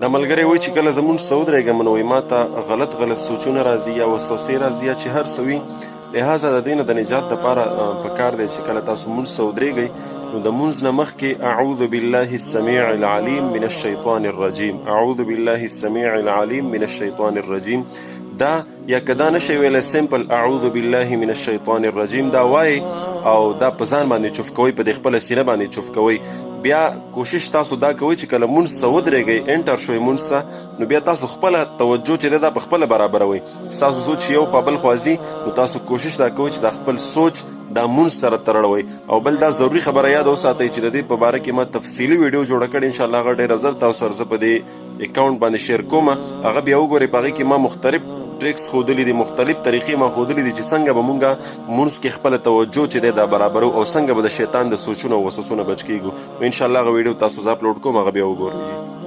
دا ملګری وایي چې کله زمونږ څه ودرېږم نو ما ته غلط سوچونه راځي یا وسوسې راځي یا چې هر څه وي، لهذا د دې نه د نجات دپاره پکار دی چې کله تاسو مونځ ته ودرېږئ نو د مونځ نه مخکې اعوذ بالله السمیع العلیم من الشیطان الرجیم، اعوذ بالله السمیع العلیم من الشیطان الرجیم، دا یا که دا نشئ ویلی سمپل اعوذ بالله من الشیطان الرجیم دا وایي او دا په ځان باندې چوف کوئ، په دې خپله سینه باندې چوف کوئ. بیا کوشش تاسو دا کوئ چې کله مونځ ته ودرېږئ انټر شوئ مونځ ته نو بیا تاسو خپله توجه چې دی دا په خپله برابروئ. ستاسو سوچ یو خوا بل خوا ځي نو تاسو کوشش دا کوئ چې دا خپل سوچ دا مونځ سره تړړوئ. او بل دا ضروري خبره یاد وساتئ چې د دې په باره کې ما تفصیلي ویډیو جوړه کړې، انشاءالله هغه ډېره ژر تاسو سره زه په دې اکاونټ باندې شیر کوم، هغه بیا وګورئ. په هغې کې ما مختلف ټریکس ښودلي دي، مختلف طریقې ما ښودلي دي چې څنګه به مونږ مونځ کې خپله توجه چې دی دا برابرو او څنګه به د شیطان د سوچونو او وسوسو نه بچ کېږو. انشاءالله هغه ویډیو تاسو زه اپلوډ کوم، هغه بیا وګورئ.